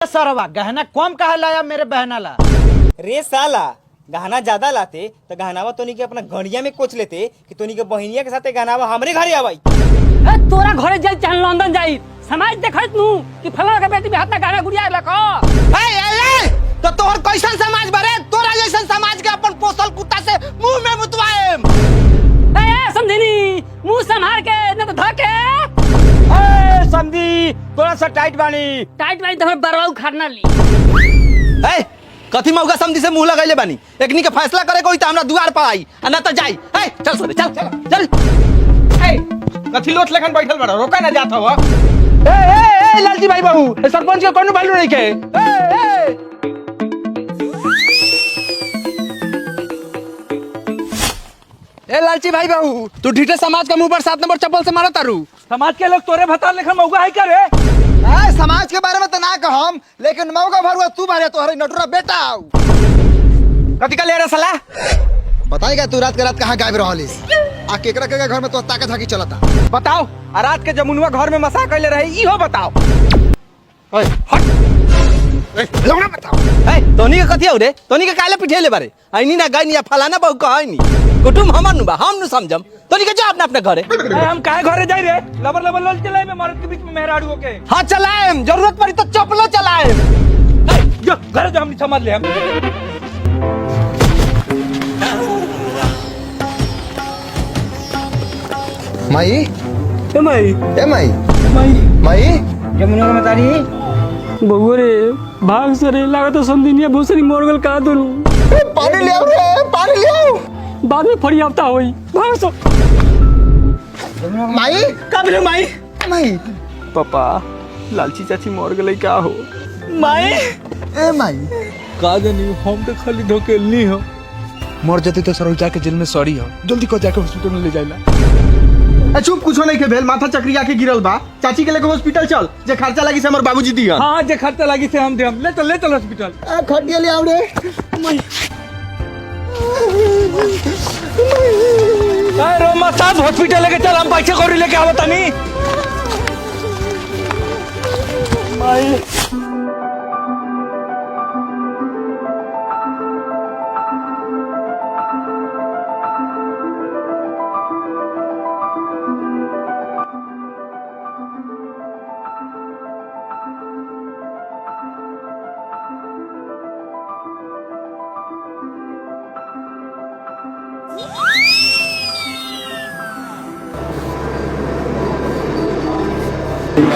सरवा गहना कम कहा लाया मेरे बहना ला। रे साला गहना ज्यादा लाते तो गहनावा तोनी के अपना घड़िया में कोच लेते कि तोनी के बहनिया के साथे गहनावा हमरे घरे आवाई। तोरा घरे जाई चाहे लंदन जाई समाज देखत नु कि फलाना के बेटी में हाथ में गहना गुड़िया लको। तो तोहर कैसन समाज बरे तोरा जैसन समाज के अपन पोसल कुत्ता से मुंह में मुतवाएम। समझनी मुंह संभाल के न तो धके। समझी थोड़ा सा टाइट बानी तो हम बरवा उखाड़ना ली। कथी मौका समझी से मुंह लगैले बानी एकनी के फैसला करे कोई त हमरा दुआर पर आई न त जाई। चल सोरे चल चल। कथी लोट लेखन बैठल बड़ा रोका ना जात हो। ए लालजी भाई बाबू सरपंच के कोनो वैल्यू नहीं के। ए लालची भाई बाबू तू ढीठे समाज के मुंह पर 7 नंबर चप्पल से मारा तारू। समाज के लोग तोरे भता लेखन मौका है क्या रे? समाज के बारे में तो ना कहम लेकिन मौका भरुआ तू भरे तोहरे नटुरा बेटा आऊ। कथी का ले रे साला? बताएगा तू रात के रात कहां गायब रहलिस? आ केकरा के घर में तो ताकत हाकी चलता बताओ। आ रात के जमुनवा घर में मसा कैले रहे इहो बताओ। ओए हट लौड़ा बताओ। तोनी के कथी हो रे? तोनी के काले पिठेले बारे आइनी ना गाइनी या फलाना बहु कहनी कुटुम हमर नु बा हम नु समझम। तोनी के जा अपना अपना घरे। हम काहे घरे जाई रे? लबर लबर लोल चलाए में मर्द के बीच में मेहराड़ू के। हां चलाएम जरूरत पड़ी तो चपलो चलाएम। जो घरे जो हम समझ ले हम। माई ए माई जमुना में तारी बबुआ रे भाग से रे लागत तो संदिनिया भूसरी मोर गल का दुनु। पानी ले आओ रे पानी ले आओ। बाद में फड़ी आवता होई भाग सो। माई का बिले माई पापा लालची चाची मर गई क्या हो? माई ए माई का जानी हम तो खाली धोकेलनी हो। मर जती तो सर जाके जेल में सॉरी हो जल्दी को जाके हॉस्पिटल में ले जाइला। चुप कुछो नहीं के भेल माथा चक्री आके गिरल बा चाची के लेके हॉस्पिटल चल जे खर्चा लगी से हमर बाबूजी दिया। हां जे खर्चा लगी से हम देम ले चल हॉस्पिटल। खटिया ले आओ रे। रोमा साहब हॉस्पिटल लेके चल हम पैसे कौड़ी लेके आवत नहीं। माई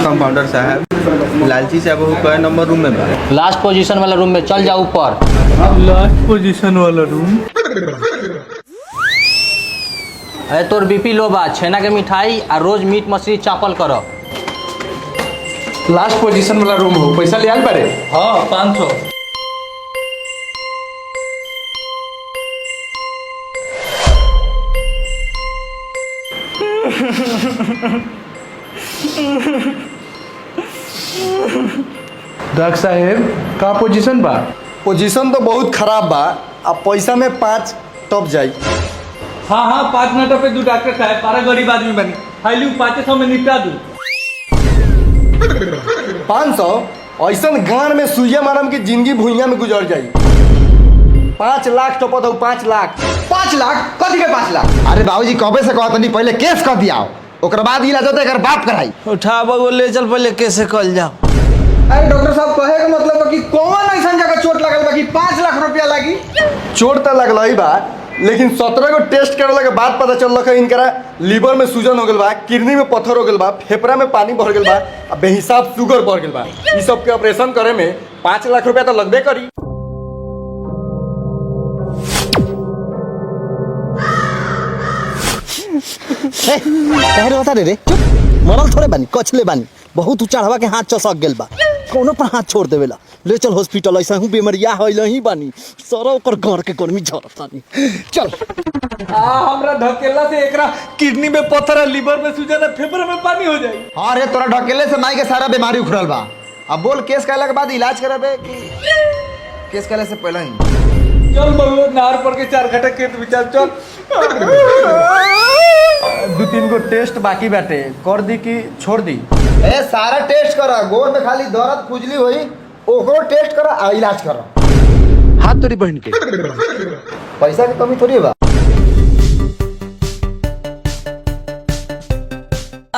कंपाउंडर साहब लालची साहब कौन नंबर रूम में बा? लास्ट पोजीशन वाला रूम में चल जाओ ऊपर। लास्ट पोजीशन वाला रूम। अरे तोर बीपी लो बा छेना के मिठाई और रोज मीट मछली चापल करो। लास्ट पोजीशन वाला रूम हो पैसा ले आल बारे? हाँ 500। डॉक्टर साहेब का पोजीशन बा? पोजीशन तो बहुत खराब बा अब पैसा में 5 टप जाई। हाँ 5 मिनट पे दू डॉक्टर साहब पारा गरीब आदमी बनी फाइलू 500 में निपटा दू। 500 ऐसा गान में सुइया मारम की जिंदगी भुइया में गुजर जाई। 5 लाख टप दो 5 लाख। 5 लाख कथी के 5 लाख? अरे बाबूजी कबे से कहत नहीं पहले केस कर दिया ओकर बाद इलाज होता एकर बाप कराई। उठा बगो ले चल पहले कैसे कल जाओ। अरे डॉक्टर साहब कहे का मतलब बा कि कौन ऐसा जगह चोट लगल बा कि 5 लाख रुपया लागी? चोट तो लगल ही बा लेकिन 17 को टेस्ट करला के बाद पता चल है इनकरा लीवर में सूजन हो गल बा, किडनी में पत्थर हो गल बा, फेफड़ा में पानी भर गल बा, अब बेहिसाब शुगर बढ़ गल बा। ई सब के ऑपरेशन करे में 5 लाख रुपया तो लगबे करी। कहरे बता रे चुप मरल थोड़े बानी कछले बानी बहुत चढ़वा के हाथ चसक गेल बा कोनो पर हाथ छोड़ देवेला ले चल हॉस्पिटल ऐसा हूँ बेमरिया होइल ही बानी सर ओकर घर के गर्मी झरतानी चल। हमरा धकेला से एकरा किडनी में पत्थर है लीवर में सूजन है फेफड़े में पानी हो जाई। हाँ रे तोरा ढकेले से माई के सारा बीमारी उखड़ल बा। अब बोल केस कैला के बाद इलाज कराबे कि केस कैले से पहले ही? चल बबू नार पर के 4 घटा के विचार चल। 2-3 गो टेस्ट बाकी बाटे कर दी कि छोड़ दी? ए सारा टेस्ट करा गोड़ में खाली दर्द खुजली होई ओकरो टेस्ट करो आ इलाज करो। हाथ तोरी बहन के पैसा की कमी थोड़ी बा।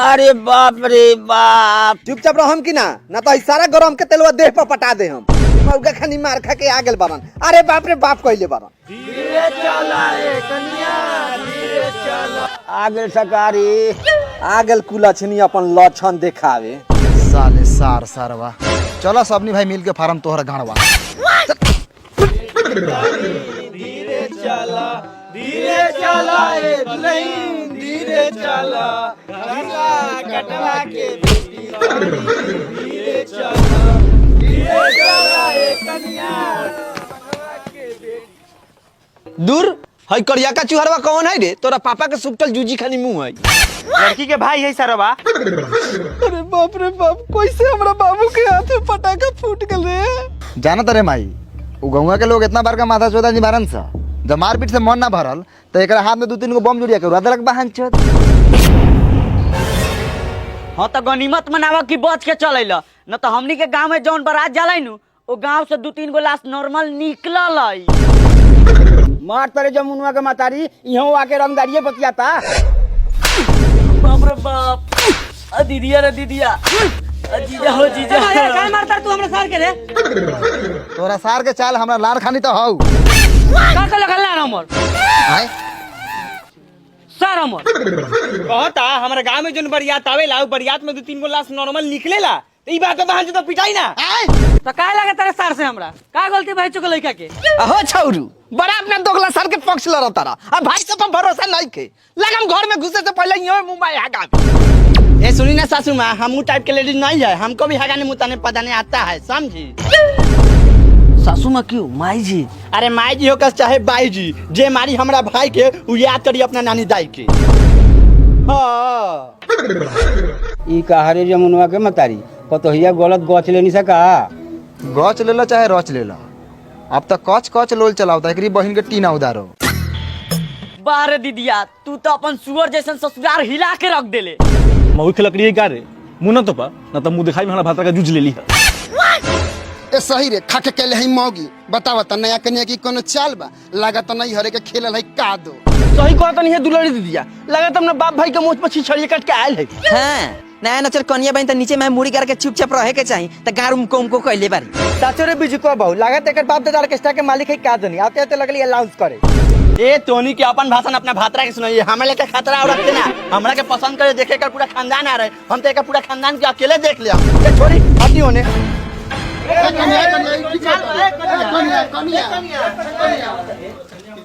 अरे बाप रे बाप, चुपचाप रहम कि ना तो सारा गरम के तेलवा देह पर पटा दे हम। मौका खानी मार खा के आ गेल बारन। अरे बाप रे बाप कहले बारन। धीरे चला ए कन्या, धीरे चला। आ गेल सकारी, आ गेल कुलछनी अपन लक्षण देखावे। साले सारवा चलो सबनी भाई मिल के फार्म तोहरा गाड़वा। धीरे चला ए दुल्हन, धीरे चला गंगा कटवा के बेटी, धीरे चला ए कन्या। दूर हई करिया का चुहरवा कौन है रे? तोरा पापा के सुपटल जूजी खानी मुंह है। लड़की के भाई है सरवा। अरे बाप रे बाप, कैसे हमरा बाबू के हाथ में पटाखा फूट गल रे। जानत रे माई, उ गौवा के लोग इतना बार का माथा चोदा निवारण सा, जब मारपीट से मन ना भरल तो एक हाथ में 2-3 गो बम जुड़िया के उड़ा बहन चोद। हाँ तो गनीमत मनावा की बच के चलेला, न तो हमनी के गांव में जौन बारात जाला नु ओ गांव से 2-3 गो लाश नॉर्मल निकलल है। मार तरे जमुनवा के मातारी इहो आके रंगदारिये बतियाता। बाप रे बाप, आ दीदिया रे दीदिया, आ जीजा हो जीजा। काय मारता तू हमरा सार के रे? तोरा सार के चाल हमरा लार खानी तो हौ। का कल गल्ला हमर आय सर हमर कहता हमारे गांव में जोन बरियात आवेला, बरियात में 2-3 गो लाश नॉर्मल निकलेला, तो ई बात बहन तो पिटाई ना। तो काय लगे तेरे सार से हमरा? का गलती भाई चुक लइका के? अहो छौरू, बड़ा अपना दोगला सर के पक्ष लड़ तारा। अब भाई सब पर भरोसा नहीं के। लगम घर में घुसे से पहले यो मुंबई हगा। ए सुनी ना सासू माँ, हमू टाइप के लेडीज नहीं है, हमको भी हगाने मुताने पदाने आता है, समझी? सासू माँ क्यों माई जी? अरे माई जी हो का चाहे बाई जी, जे मारी हमरा भाई के उ याद करी अपना नानी दाई के। हाँ ई कहारे जमुनवा के मतारी पतोहिया गलत गछ लेनी सका। गच ले लो चाहे रच ले लो, अब तक कच लोल चलावता एकरी बहन के टीना उधारो। बारे दीदिया, तू तो अपन सुअर जैसन ससुराल हिला के रख देले। मऊ के लकड़ी का रे मुंह न तो पा न तो मुंह दिखाई में हमारा भाता का जूझ ले ली। ए सही रे, खाके केले हई मौगी। बतावा त नया कन्या की कोनो चाल बा? लागत नहीं हरे के खेलल हई का दो। सही कहता नहीं है दुलड़ी दीदिया, लगा तुमने बाप भाई के मुंह पर छिछड़िए कट के आयल है। हां, नया नचर कन्या बहन त नीचे में मुड़ी करके चुपचाप रहे के चाहिए, त गारुम कोम कहले बारी। साचो रे बिजुको बहु, लागत एकर बाप दादा ऑर्केस्ट्रा के मालिक है का दनी, आते आते लगली अनाउंस करे। ए टोनी के अपन भाषण अपना भातरा के सुनाइए, हमरा लेके खतरा औरत के ना, हमरा के पसंद करे देखे कर पूरा खानदान आ रहे, हम तो एकर पूरा खानदान के अकेले देख लिया। ए छोड़ी हटी होने।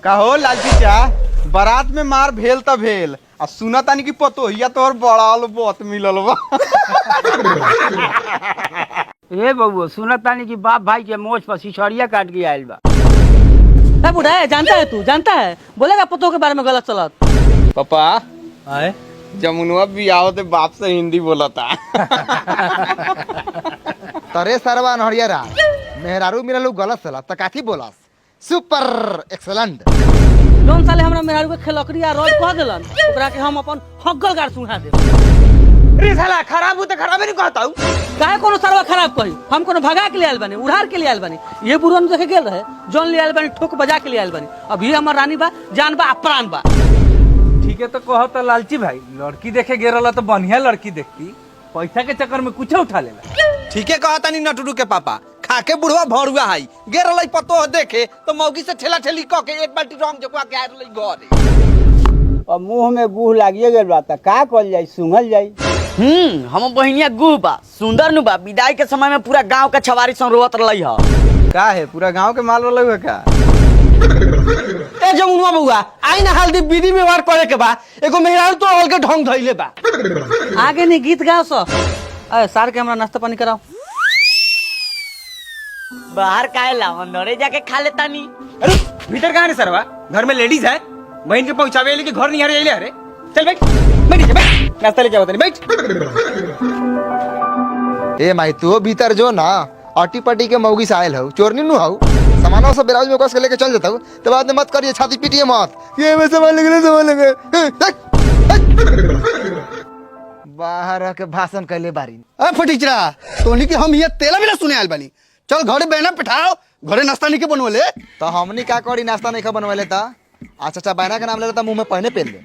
कहो लालची चा, बारात में मार भेल त भेल, आ सुना तानी की पतोहिया तोहर बड़ाल बहुत मिलल बा। ए बबुआ, सुनत तानी कि बाप भाई के मोछ पर सिछड़िया काट के आयल बा। ए बुढ़ा है, जानता है तू? जानता है बोलेगा पतों के बारे में गलत चलत। पापा आए जमुनवा भी आओ ते बाप से हिंदी बोलता। तरे सरवा नहरिया रा मेहरारू मिललू गलत सला त काथी बोलस? Super excellent. जौन साले हमरा मेहरारू के खेलकड़ी आ रोज कह देलन, ओकरा के हम अपन हग्गल गाड़ सुना दे। रे साला खराब हो तो खराबे नहीं कहता हूँ। काहे कोनो सरवा खराब कही? हम कोनो भगा के ले आयल बानी, उधार के ले आयल बानी। ये बुरन देखे गेल रहे, जौन ले आयल बानी ठोक बजा के ले आयल बानी। अब ये हमर रानी बा, जान बा, प्राण बा। ठीक है तो कहो तो लालची भाई, लड़की देखे गे रहा तो बढ़िया लड़की देखती, पैसा के चक्कर में कुछ उठा लेला। ठीक है कहता नहीं नटुडू के पापा, खाके बुढ़वा भरुआ है, गे रही पतो देखे तो मौगी से ठेला ठेली कह के एक बाल्टी रंग जगवा के आ रही घर। और मुंह में गुह लागिए गेल बा त का कल जाई, सुंघल जाई। हम बहिनिया गुह बा, सुंदर नु बा। विदाई के समय में पूरा गांव के छवारी सन रोवत रही है। का है पूरा गांव के माल वाला का? ए जमुनवा बउआ, आई ना हल्दी विधि व्यवहार करे के बा, एगो मेहरारू तो हल के ढंग धइले बा। आगे नहीं गीत गाओ सो। अरे सार के हमरा नाश्ता पानी कराओ। बाहर काहे ला, अंदरे जाके खा लेता नी। अरे भीतर कहाँ रे सरवा? घर में लेडीज है, बहन के पहुंचावे लेके घर नहीं आ रही। अरे चल बैठ बैठ, नाश्ता लेके आओ तनी, बैठ। ए माई तू भीतर जो ना, अटी पटी के मौगी से आयल हो, चोरनी नु हो, सामानों सब ब्लाउज में कस के लेके चल जाता हूँ, तो बाद में मत करिए, छाती पीटिए मत। ये मैं सामान लगे बाहर के भाषण कैले बारी। ए फटीचरा, तोनी के हम ये तेला बिना सुने आयल बानी। चल घरे बहना पिठाओ, घरे नाश्ता नहीं के बनवले। तो हमनी का करी नाश्ता नहीं खा बनवाले था। अच्छा अच्छा बहना के नाम ले लेता मुंह में पहने पेल दे।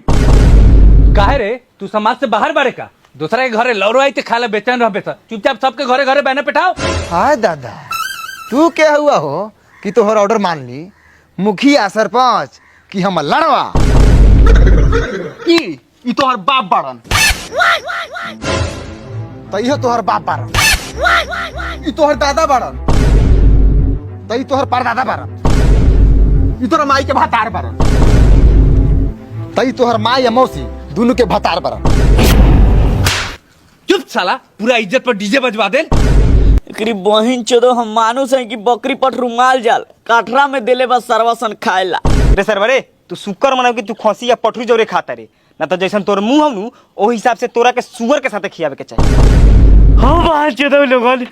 काहे रे तू समाज से बाहर बारे का दूसरा के घरे लौरो आई ते खाले बेचैन रह बेचा चुपचाप सबके घरे घरे बहने पिठाओ। हाय दादा तू क्या हुआ हो कि तोहर ऑर्डर मान ली मुखिया सरपंच कि हम लड़वा ई तोहर बाप बाड़न। तो इहो तोहर बाप बारन ई तोहर दादा बाड़न। तो ई तोहर परदादा बारन ई तोहर माई के भातार बाड़न। तो ई तोहर माँ या मौसी दोनों के भतार बारन। चुप साला पूरा इज्जत पर डीजे बजवा दे। एकरी बहिन चोदो हम मानुस है कि बकरी पर रुमाल जाल काठरा में देले बस सरवसन खाएला। रे सरवरे तू शुक्र मनाओ कि तू खसी या पठरू जोरे खाता रे ना तो जैसन तोर मुंह हनु ओ हिसाब से तोरा के सुअर के साथे खियावे के चाहिए। हां बाहर चोदो लोगन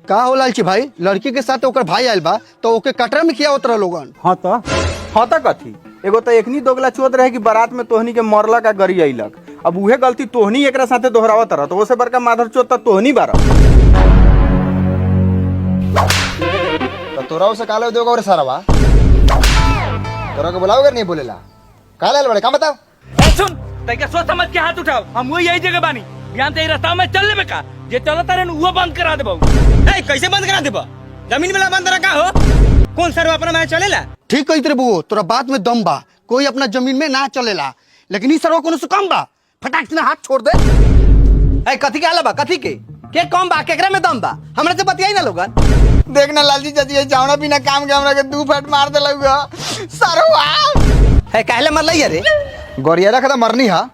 का हो लालची भाई, लड़की के साथ ओकर भाई आयल बा तो ओके कटरा में किया उतरा लोगन। हाँ तो कथी एगो तो एकनी दोगला चोद रहे कि बारात में तोहनी के मरला का गरी अइलक। अब उहे गलती तोहनी एकरा साथे दोहरावत रह तो ओसे बड़का माधर चोद त तोहनी बारा। तो तोरा उसे काले दोगे और सारा तोरा को बुलाओगे नहीं बोलेला काले बड़े काम बताओ। ए सुन तैका सोच समझ के हाथ उठाओ हम वो यही जगह बानी ध्यान ते रास्ता में चल लेबे का जे चलत रे वो बंद करा देबो। ए कैसे बंद करा देबो जमीन वाला बंद रखा हो कौन सरवा अपना में चलेला। ठीक कहित रे बुओ, तोरा बात में दम बा, कोई अपना जमीन में ना चलेला, लेकिन ई सरवा कोनो से कम बा। फटाक से हाथ छोड़ दे। ए कथी के आला बा कथी के कम बा केकरा में दम बा हमरा से बतियाई ना लोगन। देखना लालची चाची ये जावना बिना काम के हमरा के दू फट मार दे लगा सरवा। है काहे मर लई रे गोरिया का मरनी हा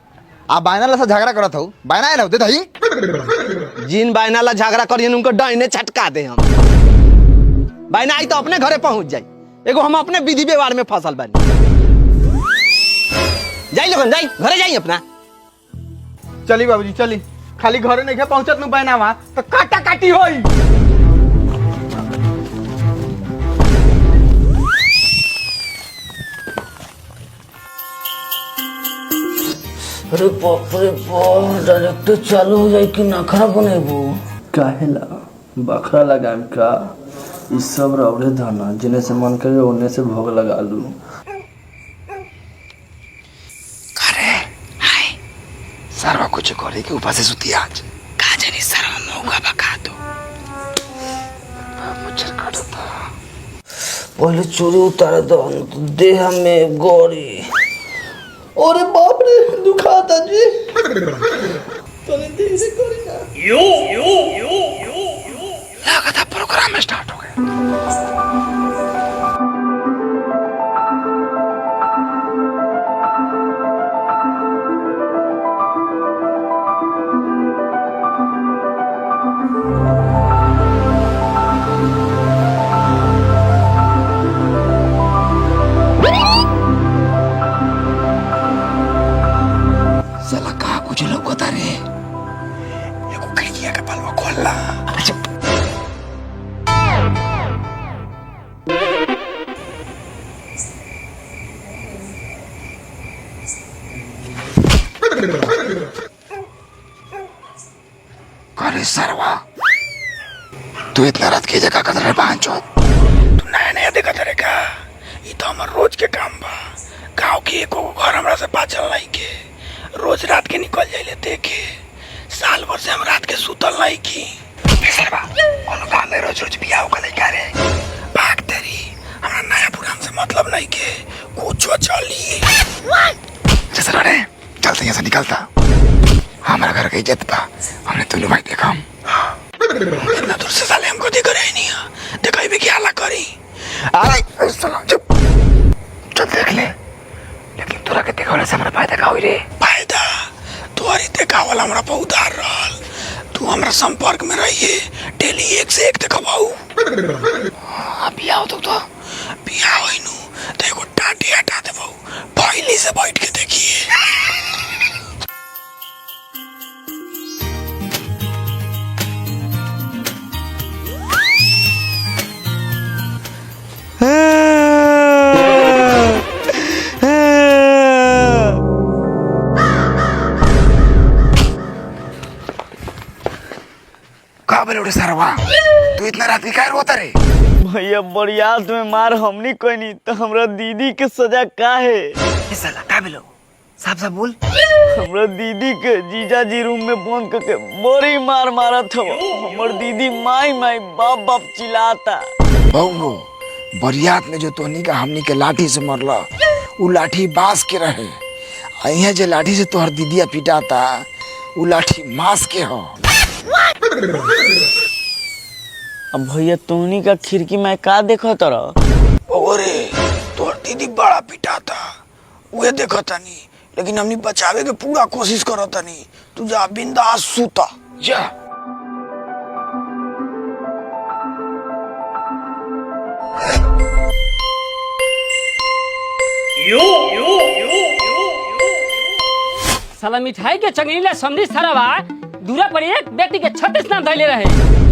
आ बायना से झगड़ा करत हो बायना है ना दे दही जिन बायना ला झगड़ा करियन उनको डाइने छटका दे हम। बायना आई तो अपने घरे पहुंच जाई, एगो हम अपने विधि व्यवहार में फसल बानी। जाई लोगन जाई घरे जाई अपना। चली बाबूजी चली, खाली घरे नहीं पहुंचत नु बहनावा तो काटा काटी होई। अरे बाप रे बाप डायरेक्ट चालू हो जाए कि नखरा बनेबू काहेला बखरा लगाम का ई सब रौड़े धाना जिने से मन करे ओने से भोग लगा लू। अरे हाय सरवा कुछ करे के ऊपर से सुती आज का जानी सरवा मौका बका दो मुझे काटता पहले चोरी उतार दो देह में गोरी। अरे बाप रे दुखाता जी तने धीरे करी ना। यो लगा था प्रोग्राम स्टार्ट हो गया। साला कहा कुछ लौकता रे एगो खिड़किया के बलवा खोलला। अरे सरवा तू इतना रात की जगह कदर है बांचो तू नया नया देखा तेरे का ये तो हमार रोज के काम बा। गांव की एको घर हमरा से बाचल नहीं के रोज रात के निकल जाइले देखे साल भर से हम रात के सुतल नहीं की। सरवा कोनो काम में रोज रोज बियाह का नहीं करे भाग तेरी हमरा नया पुरान से मतलब नहीं के कुछ चली जैसे रे चलते यहाँ से निकलता हमारा घर की इज्जत बा हमने तुलू भाई देखा इतना दूर से साले हमको दिख रहा ही नहीं देखा भी क्या ला करी। अरे चुप चल देख ले लेकिन तोरा के देखा वाला से हमरा फायदा का होई रे फायदा तुम्हारी देखा वाला हमरा बहुत उधार रहल तू हमरा संपर्क में रहिए डेली एक से एक देखबाऊ। अभी आओ तो बियाह होई नु तो एगो टाटी हटा देबऊ पहली से बैठ के देखिए। का बोले सारा सरवा तू इतना रात की काहे रोता रे? भैया बरियात में मार हमनी कोई नहीं तो हमरा दीदी के सजा का है? ए साला का भेलो? साफ साफ बोल। हमरा दीदी के जीजा जी रूम में बंद करके बड़ी मार मारत हो। हमर दीदी माई माई बाप बाप चिल्लाता। बहू बरियात में जो तोहनी का हमनी के लाठी से मरला उ लाठी बांस के रहे। अइहे जे लाठी से तोहर दीदिया पिटाता उ लाठी मांस के हो। अब भैया तोहनी का खिड़की में का देखो तोरा? ओरे तोहर दीदी बड़ा पिटाता उहे देखतानी, लेकिन हमनी बचावे के पूरा कोशिश करतानी। तू जा बिंदास सूता जा। साला मिठाई के चंगेला समझी सारा बा दूरा पर एक बेटी के 36 नाम धैले रहे।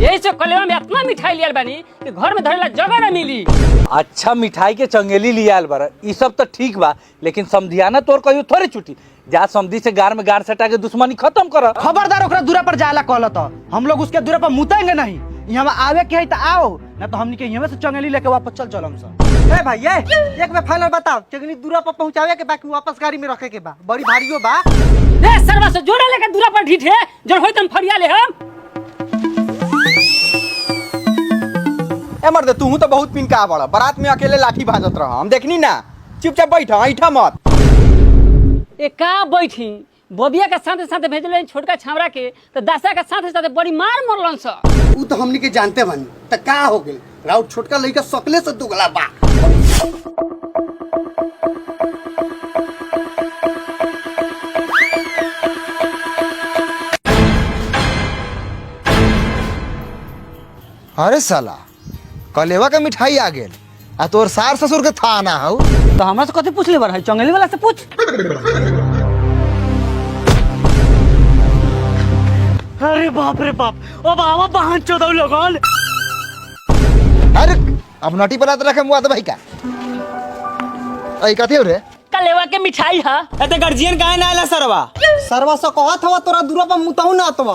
यही से कलेवा में इतना मिठाई लियल बानी कि घर में धरेला जगह न मिली। अच्छा मिठाई के चंगेली लियाल बार ई सब तो ठीक बा, लेकिन समझियाना तोर कहियो थोड़े छुटी। जा समझी से गार में गार सटा के दुश्मनी खत्म कर। खबरदार ओकरा दूरा पर जाला कहला तो हम लोग उसके दूरा पर मुतेंगे नहीं। यहाँ आवे के है तो आओ, ना तो हमनी के यहाँ से चंगेली लेके वापस चल चलम सब। ए भाई एक बार फाइनल बताओ, चंगेली दूरा पर पहुंचावे के बाकी वापस गाड़ी में रखे के बा, बड़ी भारियो बा। रे सरवा से जोड़ा लेके दूरा पर ढीठे जड़ होई तुम फरिया ले हम। ए मर्द तू तो बहुत पिनका बड़ा, बारात में अकेले लाठी भाजत रहा, हम देखनी ना। चुपचाप बैठ, ऐठा मत। ए का बैठी बबिया के साथे साथे भेजले छोटका छामरा के तो दासा के साथे साथे बड़ी मार मरलन स। उ तो हमनी के जानते बानी त का हो गेल, राउत छोटका लइका सकले से दुगला बा। अरे साला कलेवा के मिठाई आ गेल आ तोर सार ससुर के था ना हो तो हमरा से कथि पूछ ले बार है? चंगेली वाला से पूछ। अरे बाप रे बाप, ओ बाबा बहन चोदौ लोगन। अरे अब नटी पर रखे मुआ तो भाई का ऐ कथि हो रे? कलेवा के मिठाई है। ए ते गार्जियन काहे ना आला सरवा? सरवा से कहत हवा तोरा दूरा पर मुताऊ ना अतवा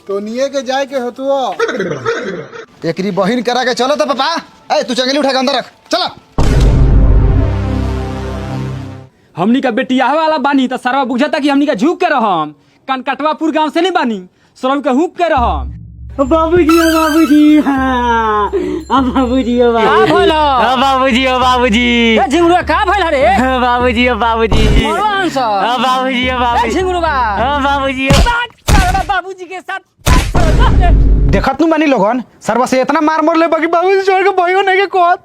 तो निये के जाए के होतुआ। एकरी बहिन करा के चलो तो पापा। ए तू चंगेली उठा के अंदर रख, चला। हमनी का बेटिया वाला बानी तो सरवा बुझता कि हमनी का झुक के रहम। कनकटवापुर गांव से नहीं बानी, सरव के हुक के रहम। बाबूजी ओ बाबूजी, हां बाबूजी ओ बाबूजी, का भइल? बाबूजी ओ बाबूजी, ए झिंगुरा का भइल रे? बाबूजी ओ बाबूजी, मोरवान सा। बाबूजी ओ बाबूजी, झिंगुरा बाबूजी ओ बाबूजी के साथ देखत नु बानी लोगन, सरवा से इतना मार मोर ले बाकी बाबूजी छोड़ के भयो नहीं के कहत।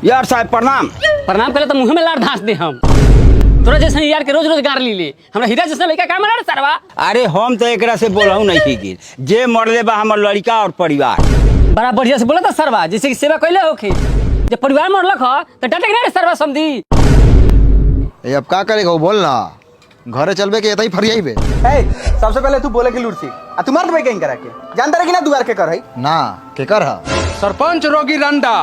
यार साहब प्रणाम। प्रणाम करे तो मुंह में लार धांस दे हम। तोरा जैसे यार के रोज रोज गार ली ले, हमरा हीरा जैसा लड़का का मारा रे सरवा? अरे हम तो एकरा से बोलहु नहीं की जे मरले बा हमर लड़का और परिवार। बड़ा बढ़िया से बोला था सरवा, जैसे कि सेवा कइले होखे। जब परिवार मरलक ह त डटे के रे सरवा समझी। ए अब का करेगा वो बोल ना, घरे चलबे के एतई फरियाई बे। ए सबसे पहले तू बोले कि लुड़सी आ तू मार दे कहीं करा के जानता रहे कि ना दुआर के कर है ना के कर हा सरपंच रोगी रंडा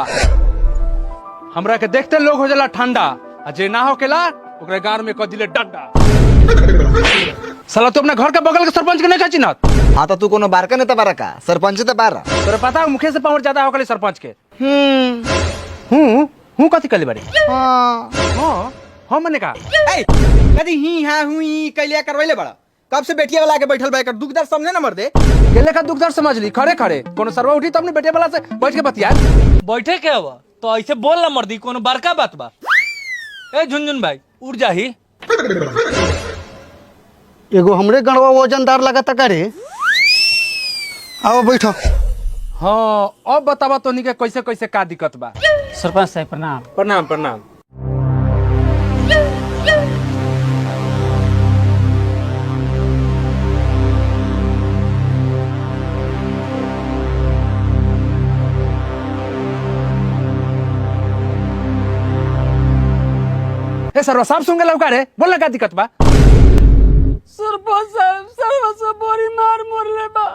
हमरा के देखते लोग हो जाला ठंडा, आ जे ना हो केला ओकरे गार में क दिले डंडा। साला तू अपने घर के बगल के सरपंच के नहीं चिन्हत? हां तो तू कोनो बारका नेता बारका सरपंच ते बारा तोरे पता है मुखे से पावर ज्यादा होकले सरपंच के। हूं कथि कले बारी? हां मने का ए कदी ही हां हुई कैलिया करवैले बड़ा। कब से बेटिया वाला के बैठल बा, एकर दुख दर्द समझे ना मर्दे। केले का दुख दर्द समझ ली, खड़े खड़े कोनो सरवा उठी तो अपने बेटे वाला से बैठ के बतिया। बैठे के हवा तो ऐसे बोल ना मर्दी, कोनो बड़का बात बा। ए झुनझुन भाई उड़ जाही। एगो हमरे गणवा वजनदार लगता करे। आओ बैठो। हाँ अब बतावा तो के कैसे कैसे का दिक्कत बा? सरपंच साहब प्रणाम। प्रणाम प्रणाम। ए सरवा साहब सुन के लौका रे, बोल ना का दिक्कत बा? सरपंच साहब सरवा से बोरी मार मोरले बा।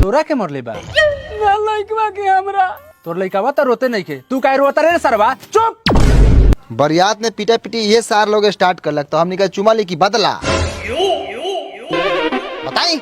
तोरा के मरले बा? ना लइकवा के हमरा। तोर लइकावा तो रोते नहीं के, तू काहे रोता रे सरवा? चुप। बरियात ने पीटा पीटी ये सार लोग स्टार्ट कर लगता हमने कहा चुमा ली की बदला बताई